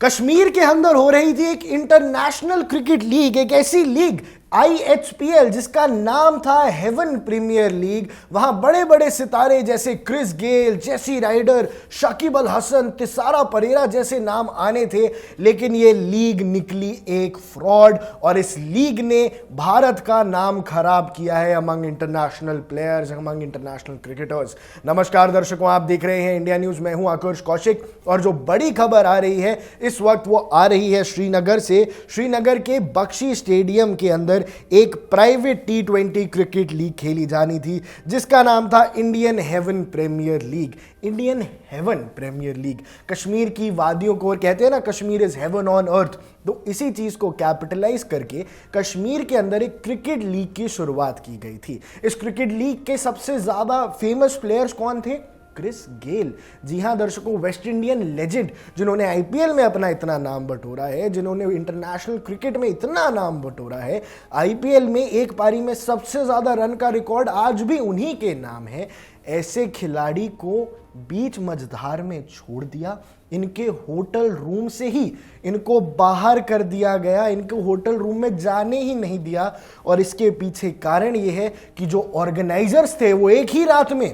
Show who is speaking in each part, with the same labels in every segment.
Speaker 1: कश्मीर के अंदर हो रही थी एक इंटरनेशनल क्रिकेट लीग, एक ऐसी लीग IHPL जिसका नाम था हेवन प्रीमियर लीग। वहां बड़े बड़े सितारे जैसे Chris Gayle, Jesse Ryder, Shakib Al Hasan, Thisara Perera जैसे नाम आने थे, लेकिन ये लीग निकली एक फ्रॉड और इस लीग ने भारत का नाम खराब किया है among international players, among international cricketers. नमस्कार दर्शकों, आप देख रहे हैं इंडिया न्यूज। मैं हूं आकर्ष कौशिक और जो बड़ी खबर आ रही है इस वक्त वो आ रही है श्रीनगर से। श्रीनगर के बख्शी स्टेडियम के अंदर एक प्राइवेट T20 क्रिकेट लीग खेली जानी थी जिसका नाम था Indian heaven premier league. Indian heaven premier league, Kashmir की वादियों को, और कहते हैं ना Kashmir is heaven on earth, तो इसी चीज को कैपिटलाइज करके कश्मीर के अंदर एक क्रिकेट लीग की शुरुआत की गई थी। इस क्रिकेट लीग के सबसे ज्यादा फेमस प्लेयर्स कौन थे? Chris Gayle. जी हां दर्शकों, वेस्ट इंडियन लेजेंड जिन्होंने IPL में अपना इतना नाम बटोरा है, जिन्होंने इंटरनेशनल क्रिकेट में इतना नाम बटोरा है, IPL में एक पारी में सबसे ज्यादा रन का रिकॉर्ड आज भी उन्हीं के नाम है। ऐसे खिलाड़ी को बीच मझधार में छोड़ दिया, इनके होटल रूम से ही इनको बाहर कर दिया गया, इनको होटल रूम में जाने ही नहीं दिया। और इसके पीछे कारण यह है कि जो ऑर्गेनाइजर्स थे वो एक ही रात में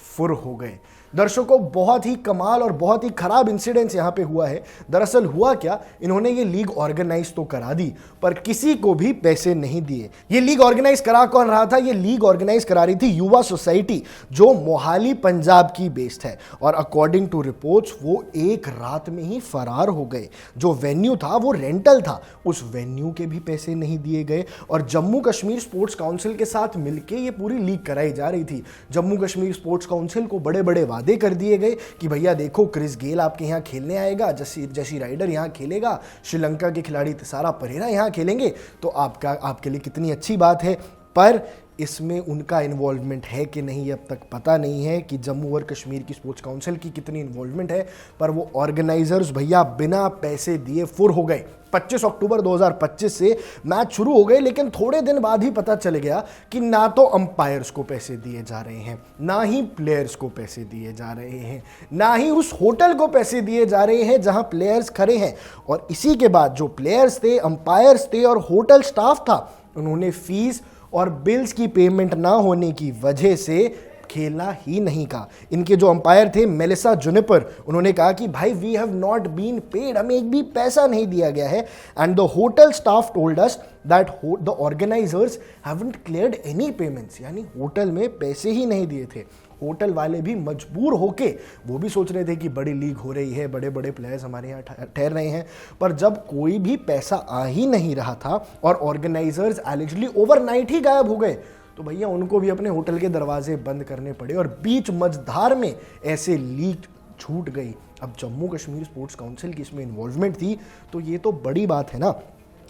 Speaker 1: फुर हो गए। दर्शकों, बहुत ही कमाल और बहुत ही खराब इंसिडेंस यहां पे हुआ है। दरअसल हुआ क्या, इन्होंने ये लीग ऑर्गेनाइज तो करा दी पर किसी को भी पैसे नहीं दिए। ये लीग ऑर्गेनाइज करा कौन रहा था? ये लीग ऑर्गेनाइज करा रही थी युवा सोसाइटी, जो मोहाली पंजाब की बेस्ड है। और अकॉर्डिंग टू रिपोर्ट्स वो एक रात में ही फरार हो गए। जो वेन्यू था वो रेंटल था, उस वेन्यू के भी पैसे नहीं दिए गए। और जम्मू कश्मीर स्पोर्ट्स काउंसिल के साथ मिलकर ये पूरी लीग कराई जा रही थी। जम्मू कश्मीर स्पोर्ट्स काउंसिल को बड़े बड़े वादे कर दिए गए कि भैया देखो, क्रिस गेल आपके यहाँ खेलने आएगा, जेसी राइडर यहाँ खेलेगा, श्रीलंका के खिलाड़ी तिसारा परेरा यहाँ खेलेंगे, तो आपके लिए कितनी अच्छी बात है। पर इसमें उनका इन्वॉल्वमेंट है कि नहीं अब तक पता नहीं है कि जम्मू और कश्मीर की स्पोर्ट्स काउंसिल की कितनी इन्वॉल्वमेंट है। पर वो ऑर्गेनाइजर्स भैया बिना पैसे दिए फुर हो गए। 25 अक्टूबर 2025 से मैच शुरू हो गए, लेकिन थोड़े दिन बाद ही पता चल गया कि ना तो अंपायर्स को पैसे दिए जा रहे हैं, ना ही प्लेयर्स को पैसे दिए जा रहे हैं, ना ही उस होटल को पैसे दिए जा रहे हैं जहां प्लेयर्स खड़े हैं। और इसी के बाद जो प्लेयर्स थे, अंपायर्स थे और होटल स्टाफ था, उन्होंने फीस और बिल्स की पेमेंट ना होने की वजह से खेला ही नहीं का। इनके जो अंपायर थे मेलिसा जुनिपर, उन्होंने कहा कि भाई we have not been paid, हमें एक भी पैसा नहीं दिया गया है। And the hotel staff told us that the organisers haven't cleared any payments, यानी होटल में पैसे ही नहीं दिए थे। होटल वाले भी मजबूर होके, वो भी सोच रहे थे कि बड़ी लीग हो रही है, बड़े बड़े प्लेयर्स हमारे यहाँ ठहर रहे हैं, पर जब कोई भी पैसा आ ही नहीं रहा था और ऑर्गेनाइजर्स एलिजिबली ओवरनाइट ही गायब हो गए, तो भैया उनको भी अपने होटल के दरवाजे बंद करने पड़े और बीच मझधार में ऐसे लीग छूट गई। अब जम्मू कश्मीर स्पोर्ट्स काउंसिल की इसमें इन्वॉल्वमेंट थी, तो ये तो बड़ी बात है ना।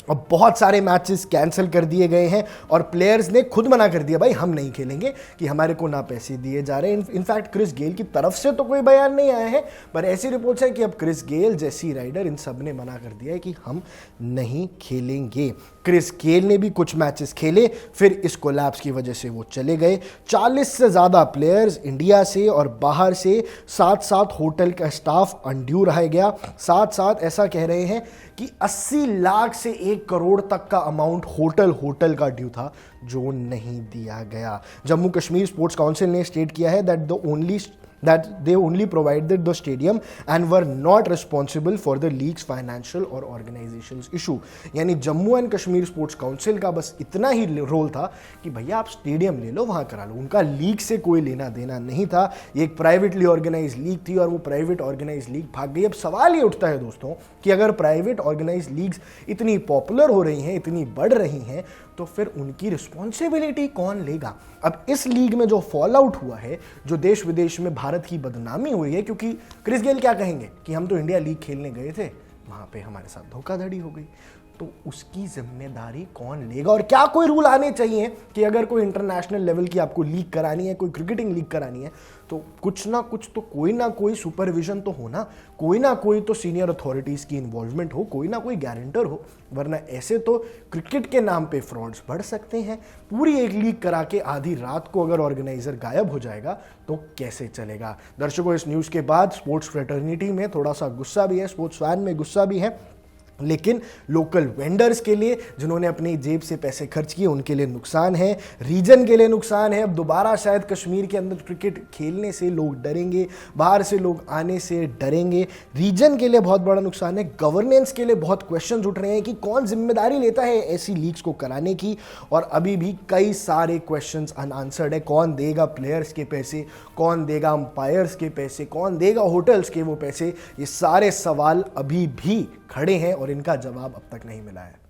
Speaker 1: अब बहुत सारे मैचेस कैंसिल कर दिए गए हैं और प्लेयर्स ने खुद मना कर दिया, भाई हम नहीं खेलेंगे, कि हमारे को ना पैसे दिए जा रहे हैं। इनफैक्ट क्रिस गेल की तरफ से तो कोई बयान नहीं आया है, पर ऐसी रिपोर्ट्स है कि अब क्रिस गेल, जेसी राइडर, इन सब ने मना कर दिया है कि हम नहीं खेलेंगे। क्रिस गेल ने भी कुछ मैचेस खेले, फिर इस कोलैप्स की वजह से वो चले गए। 40 से ज़्यादा प्लेयर्स इंडिया से और बाहर से, साथ साथ होटल का स्टाफ अनड्यू रह गया। साथ साथ ऐसा कह रहे हैं कि 80 लाख से 1 करोड़ तक का अमाउंट होटल का ड्यू था, जो नहीं दिया गया। जम्मू कश्मीर स्पोर्ट्स काउंसिल ने स्टेट किया है that they only provided the stadium and were not responsible for the league's financial or organization's issue। यानी Jammu and Kashmir sports council का बस इतना ही रोल था कि भैया आप स्टेडियम ले लो, वहां करा लो, उनका लीग से कोई लेना देना नहीं था। ये एक प्राइवेटली ऑर्गेनाइज लीग थी और वो प्राइवेट ऑर्गेनाइज लीग भाग गई। अब सवाल ये उठता है दोस्तों कि अगर प्राइवेट ऑर्गेनाइज लीग्स इतनी पॉपुलर हो रही हैं, इतनी बढ़ रही हैं, तो फिर उनकी रिस्पॉन्सिबिलिटी कौन लेगा? अब इस लीग में जो फॉल आउट हुआ है, जो देश विदेश में भारत की बदनामी हुई है, क्योंकि क्रिस गेल क्या कहेंगे कि हम तो इंडिया लीग खेलने गए थे, वहां पे हमारे साथ धोखाधड़ी हो गई। तो उसकी जिम्मेदारी कौन लेगा? और क्या कोई रूल आने चाहिए कि अगर कोई इंटरनेशनल लेवल की आपको लीग करानी है, कोई क्रिकेटिंग लीग करानी है, तो कुछ ना कुछ तो कोई ना कोई सुपरविजन तो हो ना कोई तो सीनियर अथॉरिटीज की इन्वॉल्वमेंट हो, कोई ना कोई गारंटर हो, वरना ऐसे तो क्रिकेट के नाम पे फ्रॉड्स बढ़ सकते हैं। पूरी एक लीग करा के आधी रात को अगर ऑर्गेनाइजर गायब हो जाएगा तो कैसे चलेगा? दर्शकों, इस न्यूज़ के बाद स्पोर्ट्स फ्रेटर्निटी में थोड़ा सा गुस्सा भी है, स्पोर्ट्स फैन में गुस्सा भी है, लेकिन लोकल वेंडर्स के लिए जिन्होंने अपनी जेब से पैसे खर्च किए उनके लिए नुकसान है, रीजन के लिए नुकसान है। अब दोबारा शायद कश्मीर के अंदर क्रिकेट खेलने से लोग डरेंगे, बाहर से लोग आने से डरेंगे। रीजन के लिए बहुत बड़ा नुकसान है, गवर्नेंस के लिए बहुत क्वेश्चंस उठ रहे हैं कि कौन जिम्मेदारी लेता है ऐसी लीग्स को कराने की, और अभी भी कई सारे क्वेश्चंस अनआंसर्ड है। कौन देगा प्लेयर्स के पैसे, कौन देगा अंपायर्स के पैसे, कौन देगा होटल्स के वो पैसे? ये सारे सवाल अभी भी खड़े हैं और इनका जवाब अब तक नहीं मिला है।